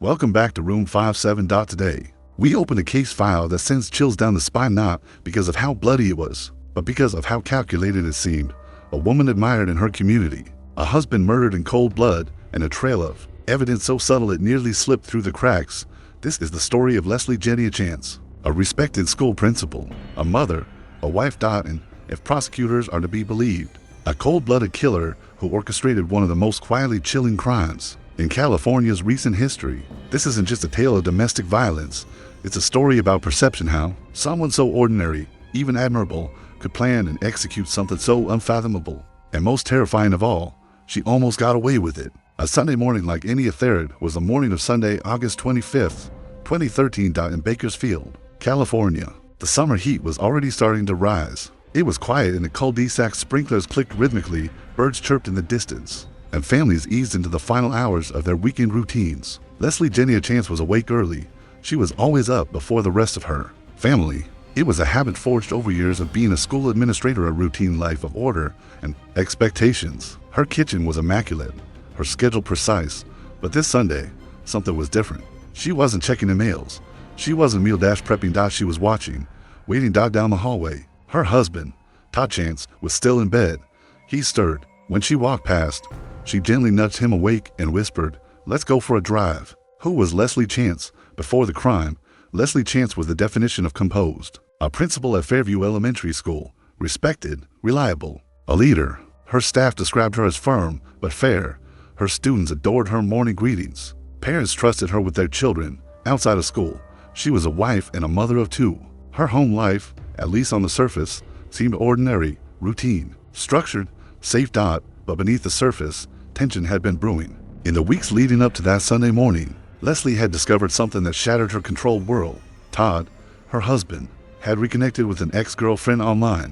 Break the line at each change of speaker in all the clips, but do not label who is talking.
Welcome back to Room 57. Today, we open a case file that sends chills down the spine, not because of how bloody it was, but because of how calculated it seemed. A woman admired in her community, a husband murdered in cold blood, and a trail of evidence so subtle it nearly slipped through the cracks. This is the story of Leslie Jenea Chance, a respected school principal, a mother, a wife, and, if prosecutors are to be believed, a cold-blooded killer who orchestrated one of the most quietly chilling crimes in California's recent history. This isn't just a tale of domestic violence. It's a story about perception, how someone so ordinary, even admirable, could plan and execute something so unfathomable. And most terrifying of all, she almost got away with it. A Sunday morning like any other was the morning of Sunday, August 25th, 2013. In Bakersfield, California. The summer heat was already starting to rise. It was quiet in the cul-de-sac, sprinklers clicked rhythmically, birds chirped in the distance, and families eased into the final hours of their weekend routines. Leslie Jenea Chance was awake early. She was always up before the rest of her family. It was a habit forged over years of being a school administrator, a routine life of order and expectations. Her kitchen was immaculate, her schedule precise, but this Sunday, something was different. She wasn't checking the mails. She wasn't meal prepping. She was watching, waiting down the hallway. Her husband, Todd Chance, was still in bed. He stirred. When she walked past, she gently nudged him awake and whispered, "Let's go for a drive." Who was Leslie Chance? Before the crime, Leslie Chance was the definition of composed. A principal at Fairview Elementary School, respected, reliable, a leader. Her staff described her as firm but fair. Her students adored her morning greetings. Parents trusted her with their children. Outside of school, she was a wife and a mother of two. Her home life, at least on the surface, seemed ordinary, routine, structured, safe. But beneath the surface, tension had been brewing. In the weeks leading up to that Sunday morning, Leslie had discovered something that shattered her controlled world. Todd, her husband, had reconnected with an ex-girlfriend online.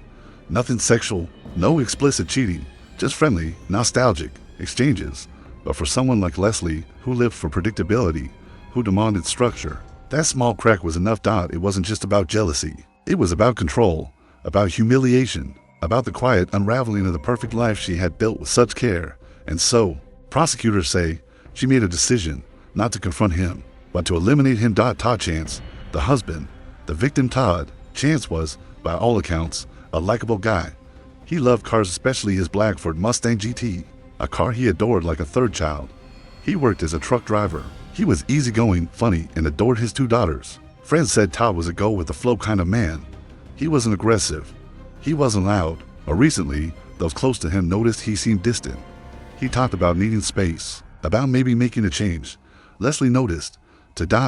Nothing sexual, no explicit cheating, just friendly, nostalgic exchanges. But for someone like Leslie, who lived for predictability, who demanded structure, that small crack was enough. It wasn't just about jealousy. It was about control, about humiliation, about the quiet unraveling of the perfect life she had built with such care. And so, prosecutors say, she made a decision not to confront him, but to eliminate him. Todd Chance, the husband, the victim. Todd Chance was, by all accounts, a likable guy. He loved cars, especially his black Ford Mustang GT, a car he adored like a third child. He worked as a truck driver. He was easygoing, funny, and adored his two daughters. Friends said Todd was a go-with-the-flow kind of man. He wasn't aggressive. He wasn't loud. But recently, those close to him noticed he seemed distant. He talked about needing space, about maybe making a change. Leslie noticed,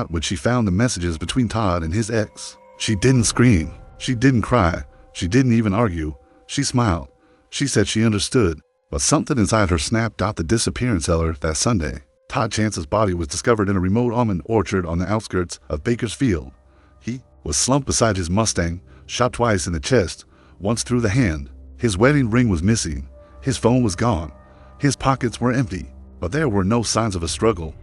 when she found the messages between Todd and his ex. She didn't scream. She didn't cry. She didn't even argue. She smiled. She said she understood. But something inside her snapped. The disappearance teller that Sunday. Todd Chance's body was discovered in a remote almond orchard on the outskirts of Bakersfield. He was slumped beside his Mustang, shot twice in the chest, once through the hand. His wedding ring was missing. His phone was gone. His pockets were empty. But there were no signs of a struggle.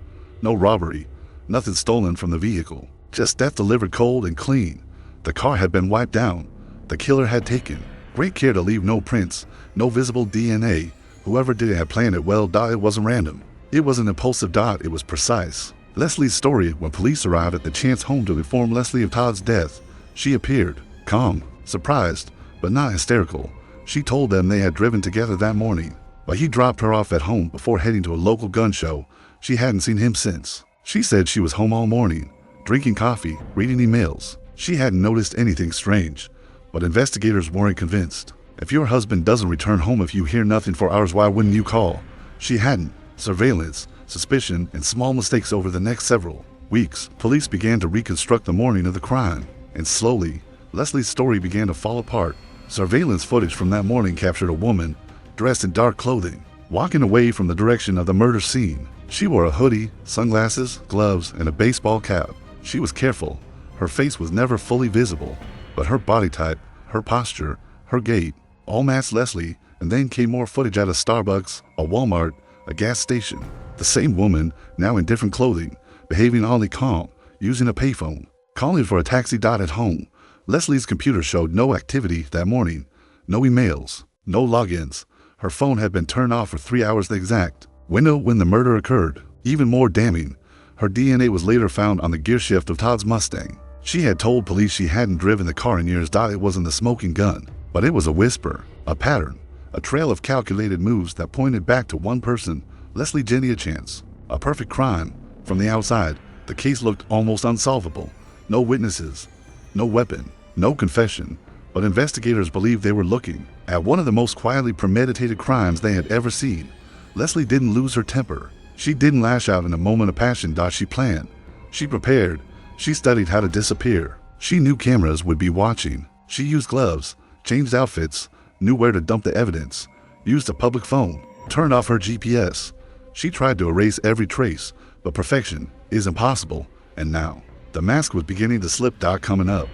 No robbery. Nothing stolen from the vehicle. Just death delivered cold and clean. The car had been wiped down. The killer had taken great care to leave no prints, no visible DNA. Whoever did it had planned it well. It wasn't random. It wasn't impulsive. It was precise. Leslie's story. When police arrived at the Chance home to inform Leslie of Todd's death, she appeared calm, surprised, but not hysterical. She told them they had driven together that morning, but he dropped her off at home before heading to a local gun show. She hadn't seen him since. She said she was home all morning, drinking coffee, reading emails. She hadn't noticed anything strange, but investigators weren't convinced. If your husband doesn't return home, if you hear nothing for hours, why wouldn't you call? She hadn't. Surveillance, suspicion, and small mistakes. Over the next several weeks, police began to reconstruct the morning of the crime, and slowly, Leslie's story began to fall apart. Surveillance footage from that morning captured a woman, dressed in dark clothing, walking away from the direction of the murder scene. She wore a hoodie, sunglasses, gloves, and a baseball cap. She was careful. Her face was never fully visible, but her body type, her posture, her gait, all matched Leslie. And then came more footage at a Starbucks, a Walmart, a gas station. The same woman, now in different clothing, behaving oddly calm, using a payphone, calling for a taxi. At home, Leslie's computer showed no activity that morning, no emails, no logins. Her phone had been turned off for 3 hours, the exact window when the murder occurred. Even more damning, Her DNA was later found on the gearshift of Todd's Mustang. She had told police she hadn't driven the car in years. It wasn't the smoking gun, but it was a whisper, a pattern, a trail of calculated moves that pointed back to one person, Leslie Jenea Chance. A perfect crime. From the outside, the case looked almost unsolvable. No witnesses, no weapon, no confession, but investigators believed they were looking at one of the most quietly premeditated crimes they had ever seen. Leslie didn't lose her temper. She didn't lash out in a moment of passion. She planned. She prepared. She studied how to disappear. She knew cameras would be watching. She used gloves, changed outfits, knew where to dump the evidence, used a public phone, turned off her GPS. She tried to erase every trace, but perfection is impossible. And now, the mask was beginning to slip. Coming up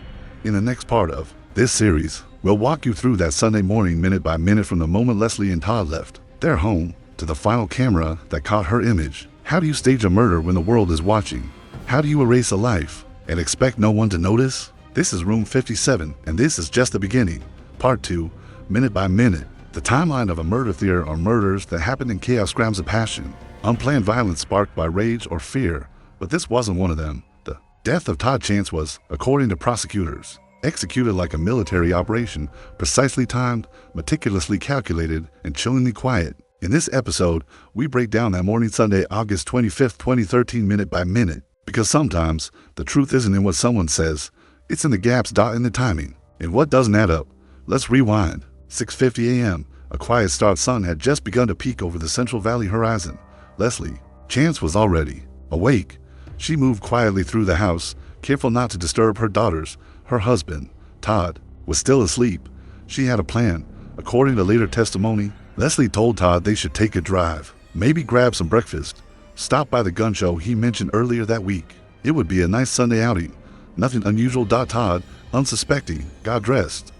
in the next part of this series, we'll walk you through that Sunday morning minute by minute, from the moment Leslie and Todd left their home to the final camera that caught her image. How do you stage a murder when the world is watching? How do you erase a life and expect no one to notice? This is Room 57, and this is just the beginning. Part 2, minute by minute. The timeline of a murder theory are murders that happened in chaos, grams of passion, unplanned violence sparked by rage or fear. But this wasn't one of them. The death of Todd Chance was, according to prosecutors, executed like a military operation, precisely timed, meticulously calculated, and chillingly quiet. In this episode, we break down that morning, Sunday, August 25th, 2013, minute by minute. Because sometimes, the truth isn't in what someone says, it's in the gaps, in the timing, and what doesn't add up. Let's rewind. 6:50 a.m., a quiet start. Sun had just begun to peek over the Central Valley horizon. Leslie Chance was already awake. She moved quietly through the house, careful not to disturb her daughters. Her husband, Todd, was still asleep. She had a plan. According to later testimony, Leslie told Todd they should take a drive, maybe grab some breakfast, stop by the gun show he mentioned earlier that week. It would be a nice Sunday outing. Nothing unusual. Todd, unsuspecting, got dressed.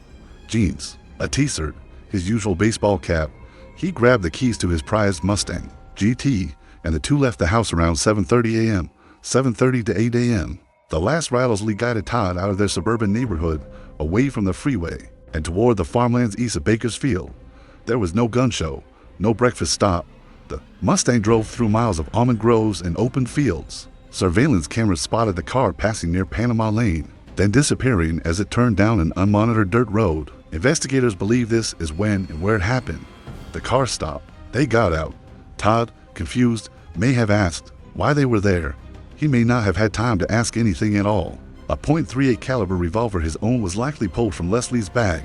Jeans, a t-shirt, his usual baseball cap. He grabbed the keys to his prized Mustang GT, and the two left the house around 7:30 a.m., 7:30 to 8 a.m. The last rattlesly guided Todd out of their suburban neighborhood, away from the freeway, and toward the farmlands east of Bakersfield. There was no gun show, no breakfast stop. The Mustang drove through miles of almond groves and open fields. Surveillance cameras spotted the car passing near Panama Lane, then disappearing as it turned down an unmonitored dirt road. Investigators believe this is when and where it happened. The car stopped. They got out. Todd, confused, may have asked why they were there. He may not have had time to ask anything at all. A .38 caliber revolver, his own, was likely pulled from Leslie's bag.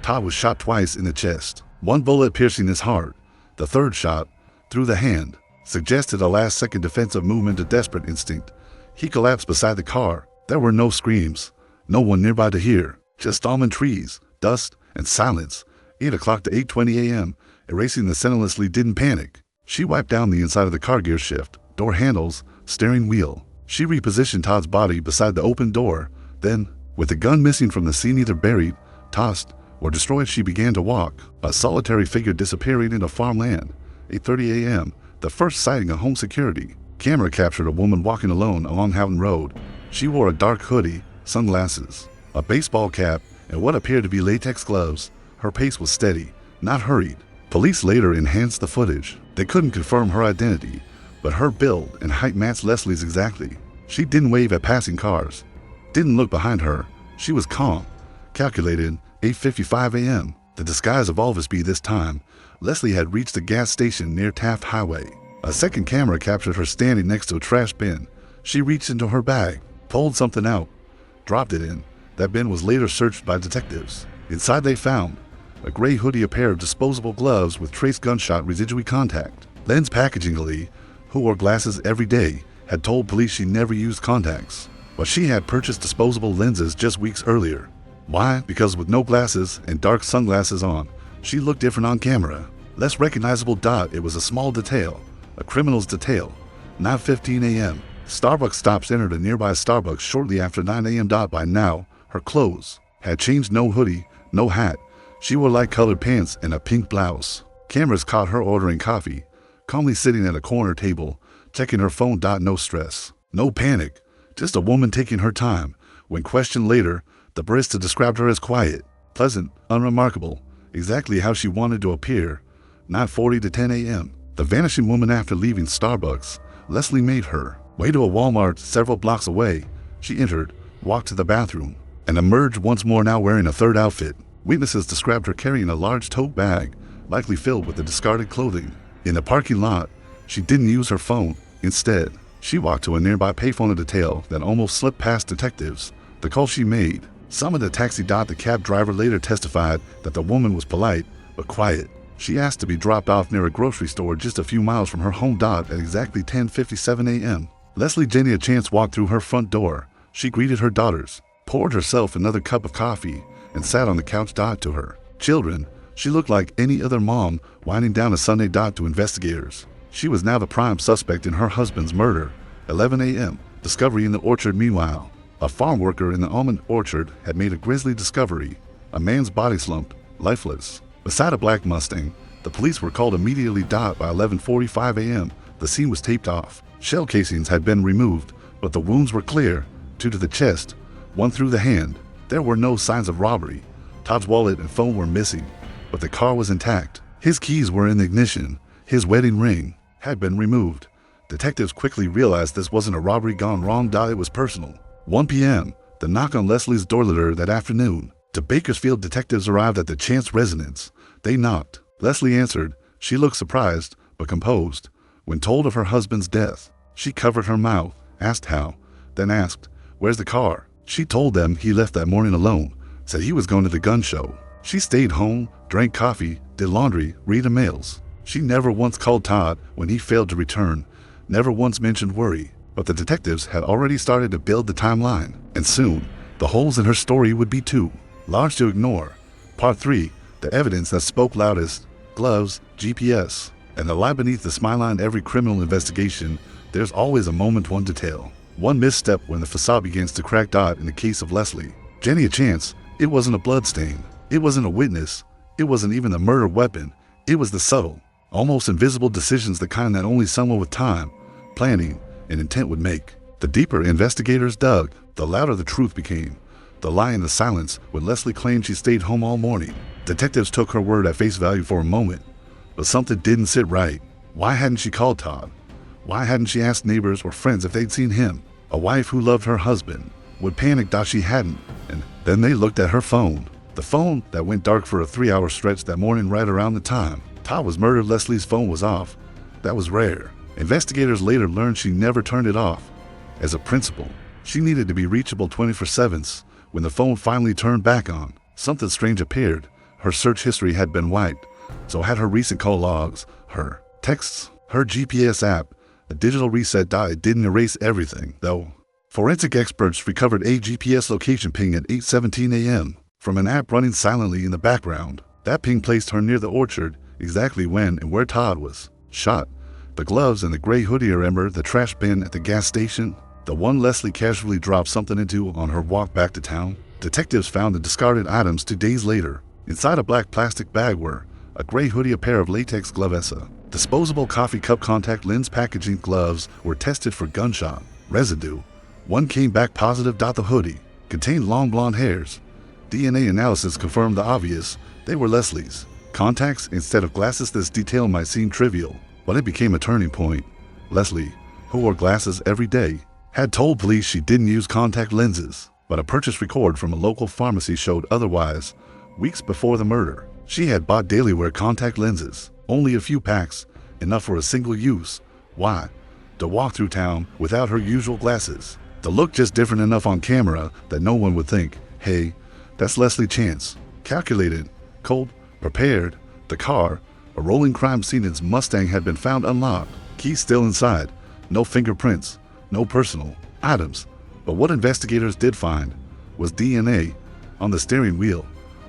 Todd was shot twice in the chest, one bullet piercing his heart. The third shot, through the hand, suggested a last-second defensive movement, a desperate instinct. He collapsed beside the car. There were no screams, no one nearby to hear, just almond trees, dust, and silence. 8 o'clock to 8:20 a.m., erasing the scent. Leslie didn't panic. She wiped down the inside of the car, gear shift, door handles, steering wheel. She repositioned Todd's body beside the open door. Then, with the gun missing from the scene, either buried, tossed, or destroyed, she began to walk, a solitary figure disappearing into farmland. 8:30 a.m., the first sighting of home security. Camera captured a woman walking alone along Houghton Road. She wore a dark hoodie, sunglasses, a baseball cap, and what appeared to be latex gloves. Her pace was steady, not hurried. Police later enhanced the footage. They couldn't confirm her identity, but her build and height matched Leslie's exactly. She didn't wave at passing cars, didn't look behind her. She was calm, calculated. 8:55 a.m., the disguise of Alvisby this time. Leslie had reached a gas station near Taft Highway. A second camera captured her standing next to a trash bin. She reached into her bag, pulled something out, dropped it in. That bin was later searched by detectives. Inside they found a gray hoodie, a pair of disposable gloves with trace gunshot residue contact. Lens packaging. Lee, who wore glasses every day, had told police she never used contacts, but she had purchased disposable lenses just weeks earlier. Why? Because with no glasses and dark sunglasses on, she looked different on camera. Less recognizable. It was a small detail, a criminal's detail. 9:15 a.m., Starbucks stops entered a nearby Starbucks shortly after 9 a.m. By now, her clothes had changed. No hoodie, no hat. She wore light-colored pants and a pink blouse. Cameras caught her ordering coffee, calmly sitting at a corner table, checking her phone. No stress, no panic, just a woman taking her time. When questioned later, the barista described her as quiet, pleasant, unremarkable, exactly how she wanted to appear. 9:40 to 10 a.m., the vanishing woman. After leaving Starbucks, Leslie made her way to a Walmart several blocks away. She entered, walked to the bathroom, and emerged once more, now wearing a third outfit. Witnesses described her carrying a large tote bag, likely filled with the discarded clothing. In the parking lot, she didn't use her phone. Instead, she walked to a nearby payphone, a detail that almost slipped past detectives. The call she made summoned a taxi. The cab driver later testified that the woman was polite but quiet. She asked to be dropped off near a grocery store just a few miles from her home. At exactly 10:57 a.m., Leslie Jenea Chance walked through her front door. She greeted her daughters, poured herself another cup of coffee, and sat on the couch. To her children, she looked like any other mom winding down a Sunday. To investigators, she was now the prime suspect in her husband's murder. 11 a.m. Discovery in the orchard. Meanwhile, a farm worker in the almond orchard had made a grisly discovery: a man's body slumped, lifeless, beside a black Mustang. The police were called immediately. By 11:45 a.m., the scene was taped off. Shell casings had been removed, but the wounds were clear: 2 to the chest, 1 through the hand. There were no signs of robbery. Todd's wallet and phone were missing, but the car was intact. His keys were in the ignition. His wedding ring had been removed. Detectives quickly realized this wasn't a robbery gone wrong. It was personal. 1 p.m., the knock on Leslie's door. Later that afternoon, to Bakersfield, detectives arrived at the Chance residence. They knocked. Leslie answered. She looked surprised, but composed. When told of her husband's death, she covered her mouth, asked how, then asked, "Where's the car?" She told them he left that morning alone, said he was going to the gun show. She stayed home, drank coffee, did laundry, read the mails. She never once called Todd when he failed to return, never once mentioned worry. But the detectives had already started to build the timeline, and soon, the holes in her story would be too large to ignore. Part 3, the evidence that spoke loudest: gloves, GPS, and the lie beneath the smile. In every criminal investigation, there's always a moment, one detail, one misstep when the facade begins to crack. In the case of Leslie Jenea Chance, it wasn't a blood stain, it wasn't a witness, it wasn't even a murder weapon. It was the subtle, almost invisible decisions, the kind that only someone with time, planning, and intent would make. The deeper investigators dug, the louder the truth became. The lie in the silence when Leslie claimed she stayed home all morning. Detectives took her word at face value for a moment, but something didn't sit right. Why hadn't she called Todd? Why hadn't she asked neighbors or friends if they'd seen him? A wife who loved her husband would panic. She hadn't. And then they looked at her phone. The phone that went dark for a 3-hour stretch that morning. Right around the time Todd was murdered, Leslie's phone was off. That was rare. Investigators later learned she never turned it off. As a principle, she needed to be reachable 24/7. When the phone finally turned back on, something strange appeared. Her search history had been wiped. So had her recent call logs, her texts, her GPS app. A digital reset. It didn't erase everything, though. Forensic experts recovered a GPS location ping at 8:17 a.m. from an app running silently in the background. That ping placed her near the orchard, exactly when and where Todd was shot. The gloves and the gray hoodie. Remember the trash bin at the gas station? The one Leslie casually dropped something into on her walk back to town? Detectives found the discarded items 2 days later. Inside a black plastic bag were a gray hoodie, a pair of latex gloves, a disposable coffee cup, contact lens packaging. Gloves were tested for gunshot residue. One came back positive. The hoodie contained long blonde hairs. DNA analysis confirmed the obvious. They were Leslie's contacts instead of glasses. This detail might seem trivial, but it became a turning point. Leslie, who wore glasses every day, had told police she didn't use contact lenses, but a purchase record from a local pharmacy showed otherwise. Weeks before the murder, she had bought daily wear contact lenses, only a few packs, enough for a single use. Why? To walk through town without her usual glasses. To look just different enough on camera that no one would think, hey, that's Leslie Chance. Calculated, cold, prepared. The car, a rolling crime scene. Its Mustang had been found unlocked, keys still inside. No fingerprints, no personal items. But what investigators did find was DNA on the steering wheel,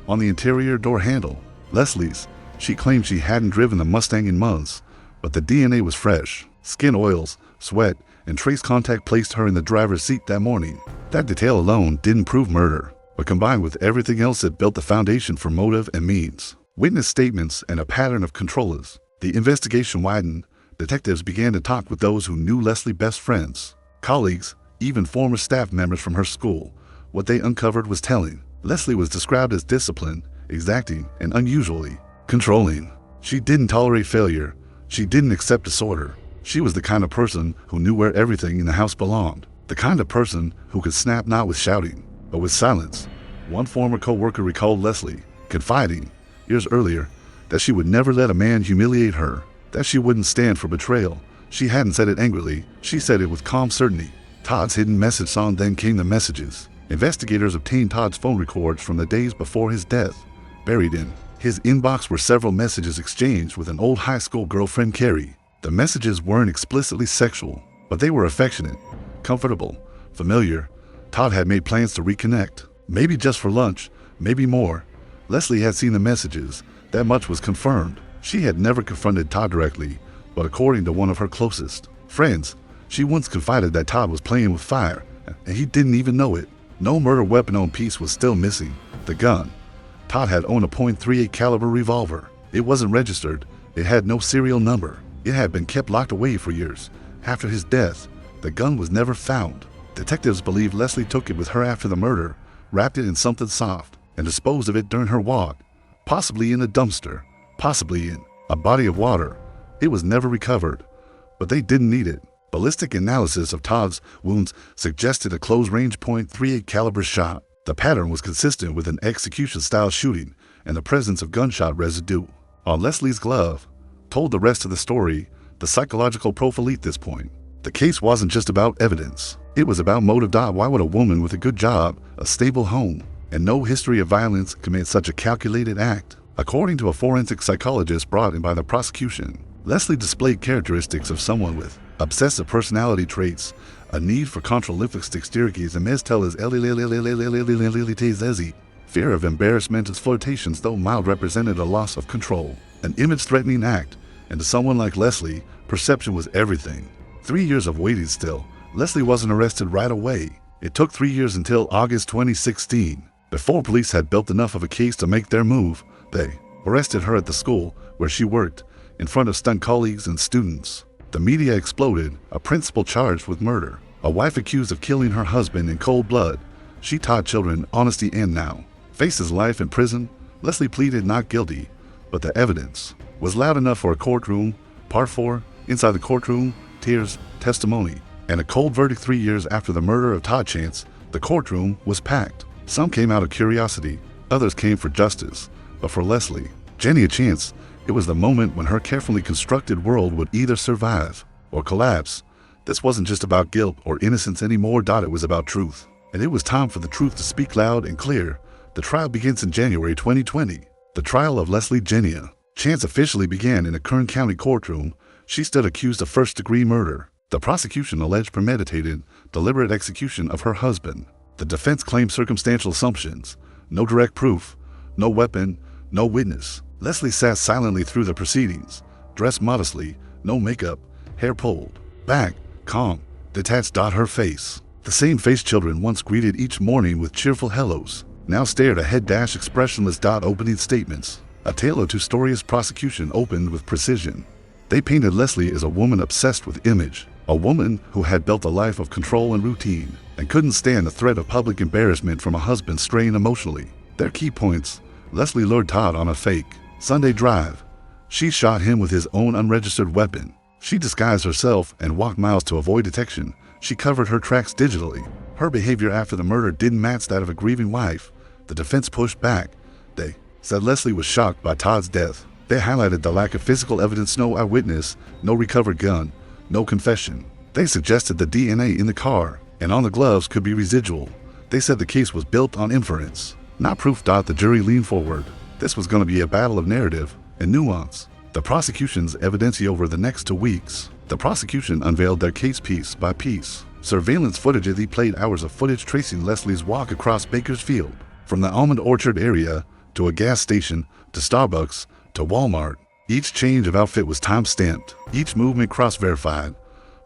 on the interior door handle. Leslie's. She claimed she hadn't driven the Mustang in months, but the DNA was fresh. Skin oils, sweat, and trace contact placed her in the driver's seat that morning. That detail alone didn't prove murder, but combined with everything else, it built the foundation for motive and means. Witness statements and a pattern of controllers. The investigation widened. Detectives began to talk with those who knew Leslie, best friends, colleagues, even former staff members from her school. What they uncovered was telling. Leslie was described as disciplined, exacting, and unusually controlling. She didn't tolerate failure. She didn't accept disorder. She was the kind of person who knew where everything in the house belonged. The kind of person who could snap not with shouting, but with silence. One former co-worker recalled Leslie confiding, years earlier, that she would never let a man humiliate her, that she wouldn't stand for betrayal. She hadn't said it angrily, she said it with calm certainty. Todd's hidden message song. Then came the messages. Investigators obtained Todd's phone records from the days before his death. Buried in his inbox were several messages exchanged with an old high school girlfriend, Carrie. The messages weren't explicitly sexual, but they were affectionate, comfortable, familiar. Todd had made plans to reconnect, maybe just for lunch, maybe more. Leslie had seen the messages. That much was confirmed. She had never confronted Todd directly, but according to one of her closest friends, she once confided that Todd was playing with fire, and he didn't even know it. No murder weapon on piece was still missing. The gun. Todd had owned a .38 caliber revolver. It wasn't registered. It had no serial number. It had been kept locked away for years. After his death, the gun was never found. Detectives believe Leslie took it with her after the murder, wrapped it in something soft, and disposed of it during her walk, possibly in a dumpster, possibly in a body of water. It was never recovered, but they didn't need it. Ballistic analysis of Todd's wounds suggested a close-range .38 caliber shot. The pattern was consistent with an execution-style shooting, and the presence of gunshot residue on Leslie's glove told the rest of the story. The psychological profile at this point. The case wasn't just about evidence. It was about motive. Why would a woman with a good job, a stable home, and no history of violence commit such a calculated act? According to a forensic psychologist brought in by the prosecution, Leslie displayed characteristics of someone with obsessive personality traits, a need for control-lymphatic staircase, and fear of embarrassment as flirtations, though mild, represented a loss of control, an image-threatening act, and to someone like Leslie, perception was everything. 3 years of waiting still. Leslie wasn't arrested right away. It took 3 years until August 2016. Before police had built enough of a case to make their move, they arrested her at the school where she worked, in front of stunned colleagues and students. The media exploded. A principal charged with murder, a wife accused of killing her husband in cold blood. She taught children honesty and now faces life in prison. Leslie pleaded not guilty, but the evidence was loud enough for a courtroom. Part 4, inside the courtroom, tears, testimony, and a cold verdict. 3 years after the murder of Todd Chance, the courtroom was packed. Some came out of curiosity, others came for justice. But for Leslie, Jenea Chance, it was the moment when her carefully constructed world would either survive or collapse. This wasn't just about guilt or innocence anymore. It was about truth. And it was time for the truth to speak loud and clear. The trial begins in January 2020. The trial of Leslie Jenea Chance officially began in a Kern County courtroom. She stood accused of first-degree murder. The prosecution alleged premeditated, deliberate execution of her husband. The defense claimed circumstantial assumptions, no direct proof, no weapon, no witness. Leslie sat silently through the proceedings, dressed modestly, no makeup, hair pulled back, calm, detached. Her face, the same face children once greeted each morning with cheerful hellos, now stared ahead. Expressionless. Opening statements. A tale of two stories. Prosecution opened with precision. They painted Leslie as a woman obsessed with image, a woman who had built a life of control and routine, and couldn't stand the threat of public embarrassment from a husband strained emotionally. Their key points: Leslie lured Todd on a fake Sunday drive. She shot him with his own unregistered weapon. She disguised herself and walked miles to avoid detection. She covered her tracks digitally. Her behavior after the murder didn't match that of a grieving wife. The defense pushed back. They said Leslie was shocked by Todd's death. They highlighted the lack of physical evidence: no eyewitness, no recovered gun, no confession. They suggested the DNA in the car and on the gloves could be residual. They said the case was built on inference, not proof. The jury leaned forward. This was going to be a battle of narrative and nuance. The prosecution's evidence. Over the next 2 weeks, the prosecution unveiled their case piece by piece. Surveillance footage. They played hours of footage tracing Leslie's walk across Bakersfield, from the almond orchard area to a gas station to Starbucks to Walmart. Each change of outfit was time-stamped, each movement cross-verified.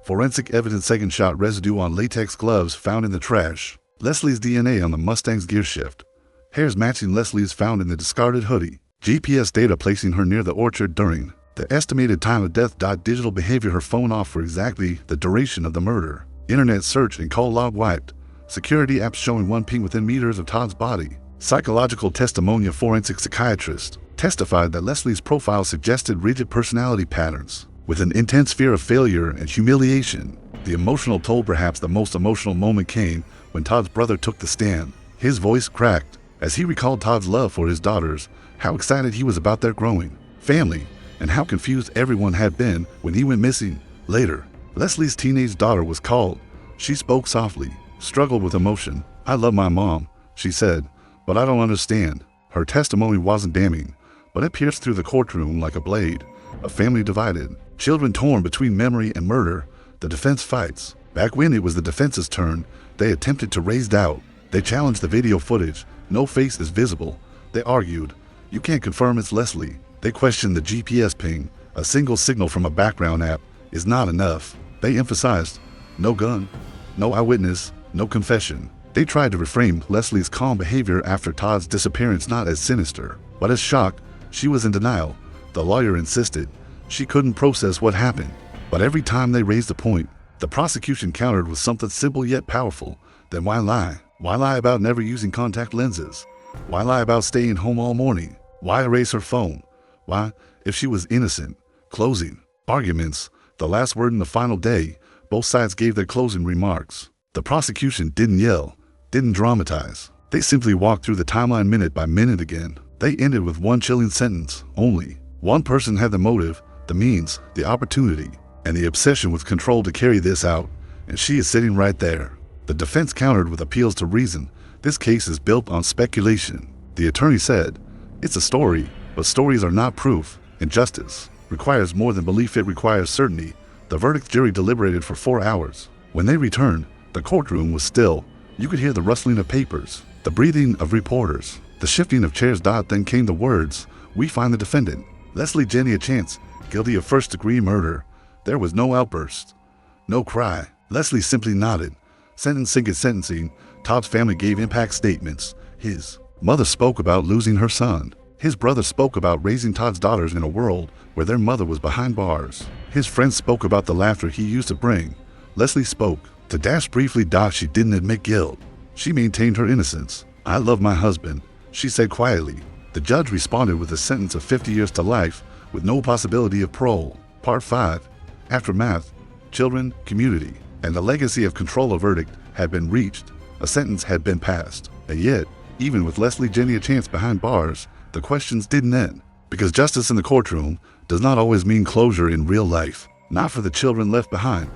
Forensic evidence: second shot residue on latex gloves found in the trash. Leslie's DNA on the Mustang's gear shift. Hairs matching Leslie's found in the discarded hoodie. GPS data placing her near the orchard during the estimated time of death. Digital behavior: her phone off for exactly the duration of the murder. Internet search and call log wiped. Security apps showing one ping within meters of Todd's body. Psychological testimony: a forensic psychiatrist testified that Leslie's profile suggested rigid personality patterns, with an intense fear of failure and humiliation. The emotional toll, perhaps the most emotional moment, came when Todd's brother took the stand. His voice cracked as he recalled Todd's love for his daughters, how excited he was about their growing family, and how confused everyone had been when he went missing. Later, Leslie's teenage daughter was called. She spoke softly, struggled with emotion. "I love my mom," she said, "but I don't understand." Her testimony wasn't damning, but it pierced through the courtroom like a blade. A family divided, children torn between memory and murder. The defense fights. Back when it was the defense's turn, they attempted to raise doubt. They challenged the video footage. No face is visible. They argued, "You can't confirm it's Leslie." They questioned the GPS ping. A single signal from a background app is not enough. They emphasized, no gun, no eyewitness, no confession. They tried to reframe Leslie's calm behavior after Todd's disappearance not as sinister, but as shocked. She was in denial. The lawyer insisted she couldn't process what happened. But every time they raised a point, the prosecution countered with something simple yet powerful. Then why lie? Why lie about never using contact lenses? Why lie about staying home all morning? Why erase her phone? Why, if she was innocent? Closing arguments. The last word in the final day. Both sides gave their closing remarks. The prosecution didn't yell, didn't dramatize. They simply walked through the timeline minute by minute again. They ended with one chilling sentence only. One person had the motive, the means, the opportunity, and the obsession with control to carry this out, and she is sitting right there. The defense countered with appeals to reason. This case is built on speculation. The attorney said, "It's a story, but stories are not proof, and justice requires more than belief, it requires certainty." The verdict jury deliberated for 4 hours. When they returned, the courtroom was still. You could hear the rustling of papers, the breathing of reporters, the shifting of chairs. Then came the words, "We find the defendant, Leslie Jenea Chance, guilty of first-degree murder." There was no outburst, no cry. Leslie simply nodded. Sentencing is sentencing. Todd's family gave impact statements. His mother spoke about losing her son. His brother spoke about raising Todd's daughters in a world where their mother was behind bars. His friends spoke about the laughter he used to bring. Leslie spoke. To dash briefly, she didn't admit guilt. She maintained her innocence. "I love my husband," she said quietly. The judge responded with a sentence of 50 years to life with no possibility of parole. Part 5. Aftermath. Children, community, and the legacy of control. A verdict had been reached. A sentence had been passed. And yet, even with Leslie Jenea Chance behind bars, the questions didn't end. Because justice in the courtroom does not always mean closure in real life. Not for the children left behind.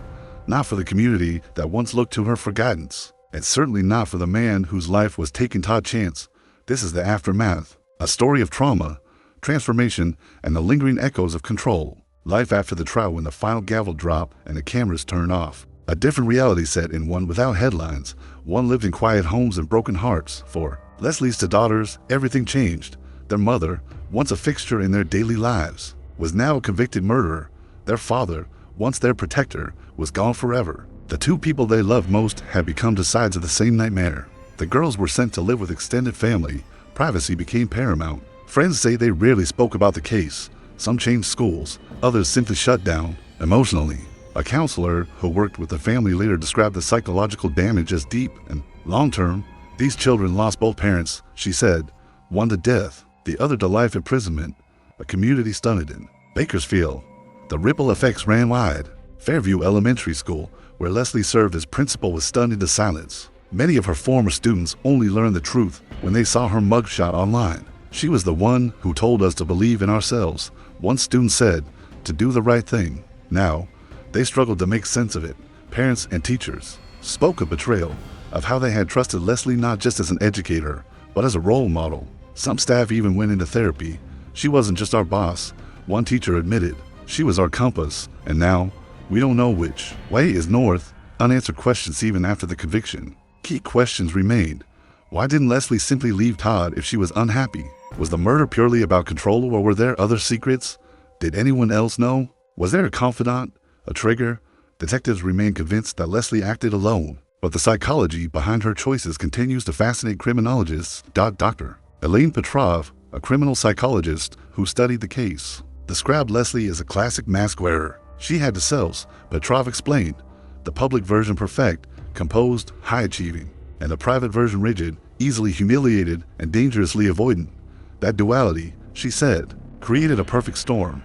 Not for the community that once looked to her for guidance. And certainly not for the man whose life was taken. Todd Chance. This is the aftermath. A story of trauma, transformation, and the lingering echoes of control. Life after the trial, when the final gavel dropped and the cameras turned off. A different reality set in, one without headlines. One lived in quiet homes and broken hearts. For Leslie's two daughters, everything changed. Their mother, once a fixture in their daily lives, was now a convicted murderer. Their father, once their protector, was gone forever. The two people they loved most had become two sides of the same nightmare. The girls were sent to live with extended family. Privacy became paramount. Friends say they rarely spoke about the case. Some changed schools, others simply shut down emotionally. A counselor who worked with the family later described the psychological damage as deep and long-term. "These children lost both parents," she said. "One to death, the other to life imprisonment." A community stunted in Bakersfield. The ripple effects ran wide. Fairview Elementary School, where Leslie served as principal, was stunned into silence. Many of her former students only learned the truth when they saw her mugshot online. "She was the one who told us to believe in ourselves," one student said, "to do the right thing." Now, they struggled to make sense of it. Parents and teachers spoke of betrayal, of how they had trusted Leslie not just as an educator, but as a role model. Some staff even went into therapy. "She wasn't just our boss," one teacher admitted. "She was our compass, and now, we don't know which way is north." Unanswered questions even after the conviction. Key questions remained. Why didn't Leslie simply leave Todd if she was unhappy? Was the murder purely about control, or were there other secrets? Did anyone else know? Was there a confidant? A trigger? Detectives remain convinced that Leslie acted alone, but the psychology behind her choices continues to fascinate criminologists. Dr. Elaine Petrov, a criminal psychologist who studied the case, described Leslie as a classic mask wearer. She had the selves, Petrov explained. The public version perfect, composed, high-achieving, and the private version rigid, easily humiliated, and dangerously avoidant. That duality, she said, created a perfect storm.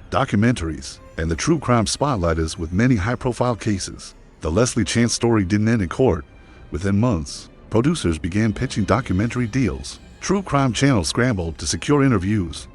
documentaries, and the true crime spotlighters with many high-profile cases. The Leslie Chance story didn't end in court. Within months, producers began pitching documentary deals. True crime channels scrambled to secure interviews.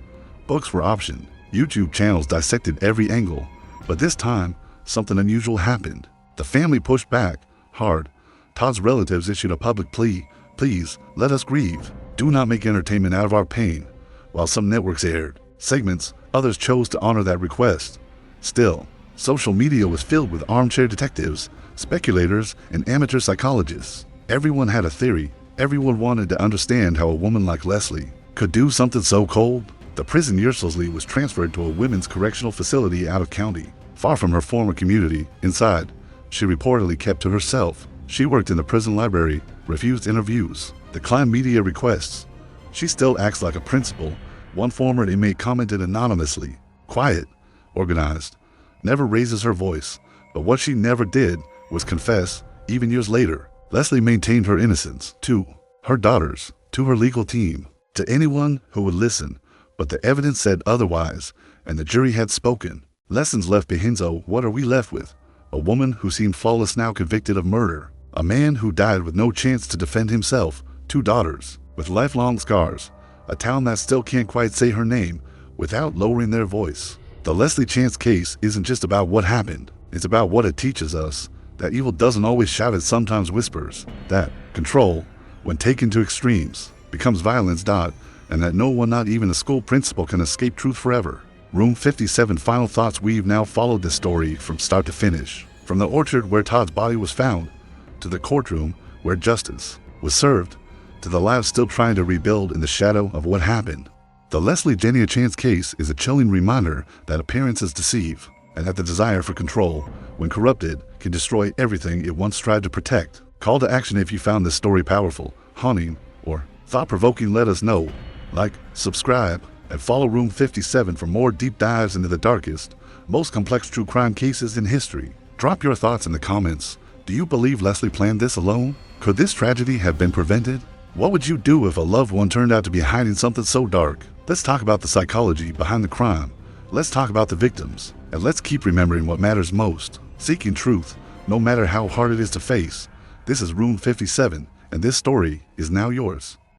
Books were optioned. YouTube channels dissected every angle. But this time, something unusual happened. The family pushed back hard. Todd's relatives issued a public plea. Please, let us grieve. Do not make entertainment out of our pain. While some networks aired segments, others chose to honor that request. Still, social media was filled with armchair detectives, speculators, and amateur psychologists. Everyone had a theory. Everyone wanted to understand how a woman like Leslie could do something so cold. The prison Leslie was transferred to a women's correctional facility out of county, far from her former community. Inside, she reportedly kept to herself. She worked in the prison library, refused interviews, declined media requests. She still acts like a principal. One former inmate commented anonymously, quiet, organized, never raises her voice. But what she never did was confess. Even years later, Leslie maintained her innocence to her daughters, to her legal team, to anyone who would listen. But the evidence said otherwise, and the jury had spoken. Lessons left behind. So what are we left with? A woman who seemed flawless, now convicted of murder. A man who died with no chance to defend himself. 2 daughters with lifelong scars. A town that still can't quite say her name without lowering their voice. The Leslie Chance case isn't just about what happened. It's about what it teaches us. That evil doesn't always shout, it sometimes whispers. That control, when taken to extremes, becomes violence. And that no one, not even a school principal, can escape truth forever. Room 57 final thoughts. We've now followed this story from start to finish. From the orchard where Todd's body was found, to the courtroom where justice was served, to the lives still trying to rebuild in the shadow of what happened. The Leslie Jenea Chance case is a chilling reminder that appearances deceive, and that the desire for control, when corrupted, can destroy everything it once tried to protect. Call to action: if you found this story powerful, haunting, or thought-provoking, let us know. Like, subscribe, and follow Room 57 for more deep dives into the darkest, most complex true crime cases in history. Drop your thoughts in the comments. Do you believe Leslie planned this alone? Could this tragedy have been prevented? What would you do if a loved one turned out to be hiding something so dark? Let's talk about the psychology behind the crime. Let's talk about the victims. And let's keep remembering what matters most: seeking truth, no matter how hard it is to face. This is Room 57, and this story is now yours.